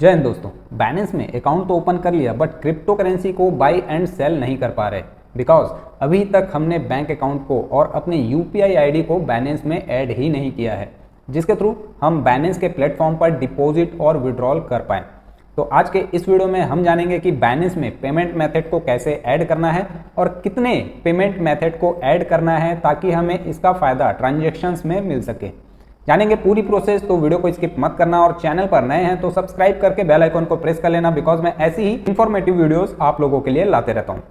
जय हिंद दोस्तों। बाइनेंस में अकाउंट तो ओपन कर लिया बट क्रिप्टो करेंसी को बाई एंड सेल नहीं कर पा रहे बिकॉज अभी तक हमने बैंक अकाउंट को और अपने यूपीआई आईडी को बाइनेंस में ऐड ही नहीं किया है, जिसके थ्रू हम बाइनेंस के प्लेटफॉर्म पर डिपॉजिट और विड्रॉल कर पाएँ। तो आज के इस वीडियो में हम जानेंगे कि बाइनेंस में पेमेंट मेथड को कैसे ऐड करना है और कितने पेमेंट मेथड को ऐड करना है ताकि हमें इसका फ़ायदा ट्रांजैक्शंस में मिल सके। जानेंगे पूरी प्रोसेस, तो वीडियो को स्किप मत करना और चैनल पर नए हैं तो सब्सक्राइब करके बेल आइकन को प्रेस कर लेना बिकॉज मैं ऐसी ही इंफॉर्मेटिव वीडियोस आप लोगों के लिए लाते रहता हूं।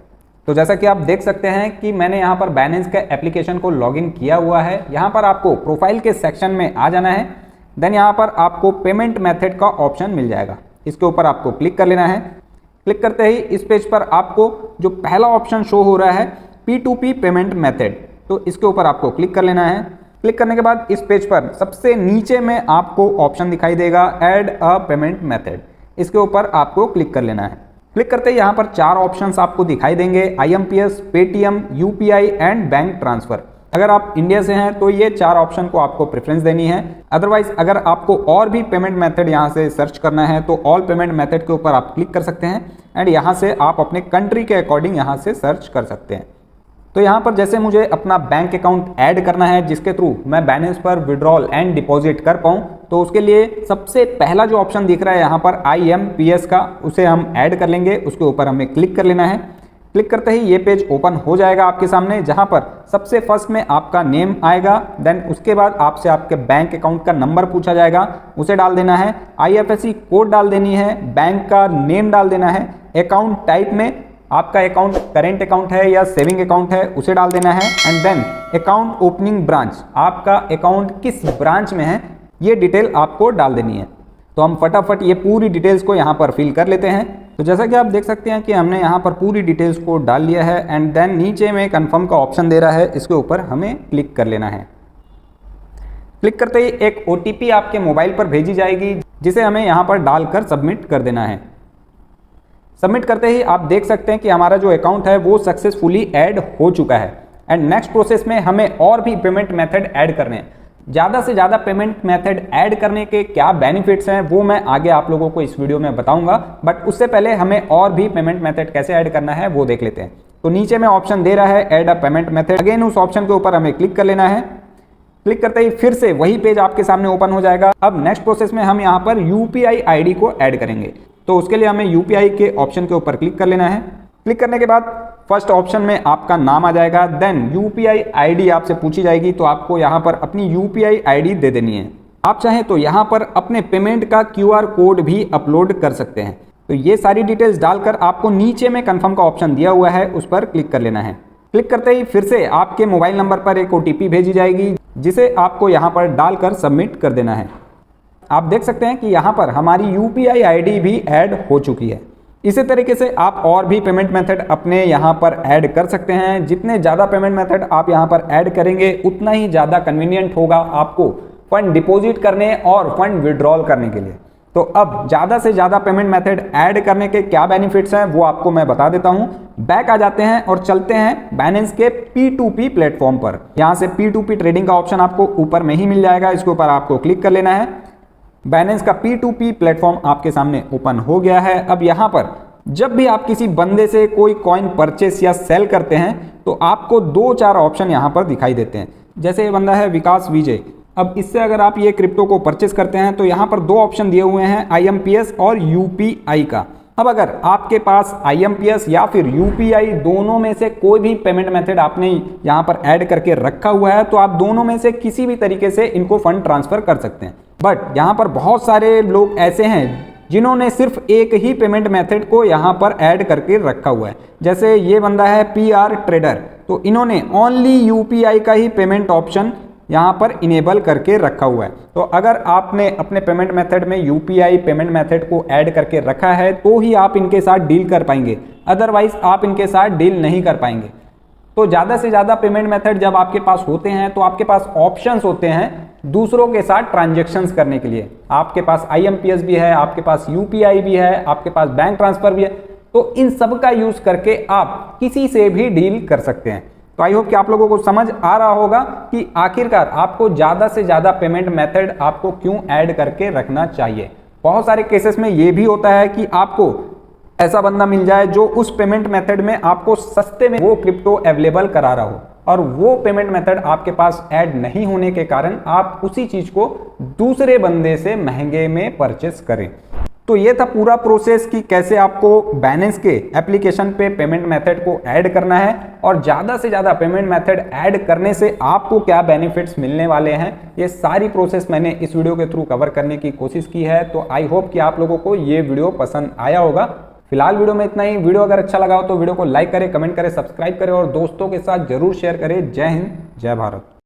तो जैसा कि आप देख सकते हैं कि मैंने यहां पर बाइनेंस के एप्लीकेशन को लॉगिन किया हुआ है। यहां पर आपको प्रोफाइल के सेक्शन में आ जाना है, देन यहां पर आपको पेमेंट मेथड का ऑप्शन मिल जाएगा। इसके ऊपर आपको क्लिक कर लेना है। क्लिक करते ही इस पेज पर आपको जो पहला ऑप्शन शो हो रहा है P2P पेमेंट मेथड, तो इसके ऊपर आपको क्लिक कर लेना है। क्लिक करने के बाद इस पेज पर सबसे नीचे में आपको ऑप्शन दिखाई देगा ऐड अ पेमेंट मेथड, इसके ऊपर आपको क्लिक कर लेना है। क्लिक करते ही यहाँ पर 4 ऑप्शंस आपको दिखाई देंगे, IMPS, Paytm, UPI and bank transfer. अगर आप इंडिया से हैं तो ये 4 ऑप्शन को आपको प्रेफरेंस देनी है। अदरवाइज अगर आपको और भी पेमेंट मेथड यहाँ से सर्च करना है तो ऑल पेमेंट मेथड के ऊपर आप क्लिक कर सकते हैं एंड यहाँ से आप अपने कंट्री के अकॉर्डिंग यहाँ से सर्च कर सकते हैं। तो यहाँ पर जैसे मुझे अपना बैंक अकाउंट ऐड करना है जिसके थ्रू मैं बाइनेंस पर विड्रॉल एंड डिपॉजिट कर पाऊँ, तो उसके लिए सबसे पहला जो ऑप्शन दिख रहा है यहाँ पर IMPS का, उसे हम ऐड कर लेंगे। उसके ऊपर हमें क्लिक कर लेना है। क्लिक करते ही ये पेज ओपन हो जाएगा आपके सामने, जहाँ पर सबसे फर्स्ट में आपका नेम आएगा, देन उसके बाद आपसे आपके बैंक अकाउंट का नंबर पूछा जाएगा, उसे डाल देना है। IFSC कोड डाल देनी है, बैंक का नेम डाल देना है, अकाउंट टाइप में आपका अकाउंट करेंट अकाउंट है या सेविंग अकाउंट है उसे डाल देना है and then account opening branch, आपका अकाउंट किस ब्रांच में है ये डिटेल आपको डाल देनी है। तो हम फटाफट ये पूरी डिटेल्स को यहाँ पर फिल कर लेते हैं। तो जैसा कि आप देख सकते हैं कि हमने यहाँ पर पूरी डिटेल्स को डाल लिया है एंड देन नीचे में कंफर्म का ऑप्शन दे रहा है, इसके ऊपर हमें क्लिक कर लेना है। क्लिक करते ही एक OTP आपके मोबाइल पर भेजी जाएगी जिसे हमें यहाँ पर डालकर सबमिट कर देना है। सबमिट करते ही आप देख सकते हैं कि हमारा जो अकाउंट है वो सक्सेसफुली ऐड हो चुका है एंड नेक्स्ट प्रोसेस में हमें और भी पेमेंट मेथड ऐड करने हैं। ज़्यादा से ज़्यादा पेमेंट मेथड ऐड करने के क्या बेनिफिट्स हैं वो मैं आगे आप लोगों को इस वीडियो में बताऊंगा, बट उससे पहले हमें और भी पेमेंट मेथड कैसे ऐड करना है वो देख लेते हैं। तो नीचे में ऑप्शन दे रहा है ऐड अ पेमेंट मेथड, अगेन उस ऑप्शन के ऊपर हमें क्लिक कर लेना है। क्लिक करते ही फिर से वही पेज आपके सामने ओपन हो जाएगा। अब नेक्स्ट प्रोसेस में हम यहाँ पर UPI ID को ऐड करेंगे, तो उसके लिए हमें UPI के ऑप्शन के ऊपर क्लिक कर लेना है। क्लिक करने के बाद फर्स्ट ऑप्शन में आपका नाम आ जाएगा, देन UPI ID आपसे पूछी जाएगी, तो आपको यहाँ पर अपनी UPI ID दे देनी है। आप चाहें तो यहाँ पर अपने पेमेंट का QR कोड भी अपलोड कर सकते हैं। तो ये सारी डिटेल्स डालकर आपको नीचे में कंफर्म का ऑप्शन दिया हुआ है, उस पर क्लिक कर लेना है। क्लिक करते ही फिर से आपके मोबाइल नंबर पर एक OTP भेजी जाएगी जिसे आपको यहाँ पर डालकर सबमिट कर देना है। आप देख सकते हैं कि यहाँ पर हमारी UPI ID भी ऐड हो चुकी है। इसी तरीके से आप और भी पेमेंट मेथड अपने यहाँ पर ऐड कर सकते हैं। जितने ज़्यादा पेमेंट मेथड आप यहाँ पर ऐड करेंगे उतना ही ज़्यादा कन्वीनियंट होगा आपको फंड डिपॉजिट करने और फंड विड्रॉल करने के लिए। तो अब ज़्यादा से ज़्यादा पेमेंट मेथड ऐड करने के क्या बेनिफिट्स हैं वो आपको मैं बता देता हूँ। बैक आ जाते हैं और चलते हैं बाइनेंस के P2P प्लेटफॉर्म पर। यहाँ से P2P ट्रेडिंग का ऑप्शन आपको ऊपर में ही मिल जाएगा, इसके ऊपर आपको क्लिक कर लेना है। बाइनेंस का P2P प्लेटफॉर्म आपके सामने ओपन हो गया है। अब यहाँ पर जब भी आप किसी बंदे से कोई कॉइन परचेस या सेल करते हैं तो आपको 2-4 ऑप्शन यहाँ पर दिखाई देते हैं। जैसे ये बंदा है विकास विजय, अब इससे अगर आप ये क्रिप्टो को परचेस करते हैं तो यहाँ पर 2 ऑप्शन दिए हुए हैं, IMPS और UPI का। अब अगर आपके पास IMPS या फिर UPI दोनों में से कोई भी पेमेंट मेथड आपने यहाँ पर ऐड करके रखा हुआ है तो आप दोनों में से किसी भी तरीके से इनको फंड ट्रांसफर कर सकते हैं। बट यहाँ पर बहुत सारे लोग ऐसे हैं जिन्होंने सिर्फ एक ही पेमेंट मेथड को यहाँ पर ऐड करके रखा हुआ है। जैसे ये बंदा है PR ट्रेडर, तो इन्होंने ओनली UPI का ही पेमेंट ऑप्शन यहाँ पर इनेबल करके रखा हुआ है। तो अगर आपने अपने पेमेंट मेथड में UPI पेमेंट मेथड को ऐड करके रखा है तो ही आप इनके साथ डील कर पाएंगे, अदरवाइज आप इनके साथ डील नहीं कर पाएंगे। तो ज़्यादा से ज़्यादा पेमेंट मेथड जब आपके पास होते हैं तो आपके पास ऑप्शंस होते हैं दूसरों के साथ ट्रांजैक्शंस करने के लिए। आपके पास IMPS भी है, आपके पास UPI भी है, आपके पास बैंक ट्रांसफर भी है, तो इन सब का यूज़ करके आप किसी से भी डील कर सकते हैं। तो आई होप कि आप लोगों को समझ आ रहा होगा कि आखिरकार आपको ज़्यादा से ज़्यादा पेमेंट मेथड आपको क्यों ऐड करके रखना चाहिए। बहुत सारे केसेस में ये भी होता है कि आपको ऐसा बंदा मिल जाए जो उस पेमेंट मेथड में आपको सस्ते में वो क्रिप्टो अवेलेबल करा रहा हो और वो पेमेंट मेथड आपके पास ऐड नहीं होने के कारण आप उसी चीज को दूसरे बंदे से महंगे में परचेस करें। तो ये था पूरा प्रोसेस कि कैसे आपको बाइनेंस के एप्लीकेशन पे पेमेंट मेथड को ऐड करना है और ज़्यादा से ज़्यादा पेमेंट मेथड ऐड करने से आपको क्या बेनिफिट्स मिलने वाले हैं। ये सारी प्रोसेस मैंने इस वीडियो के थ्रू कवर करने की कोशिश की है। तो आई होप कि आप लोगों को ये वीडियो पसंद आया होगा। फिलहाल वीडियो में इतना ही। वीडियो अगर अच्छा लगा हो तो वीडियो को लाइक करें, कमेंट करें, सब्सक्राइब करें और दोस्तों के साथ जरूर शेयर करें। जय हिंद, जय भारत।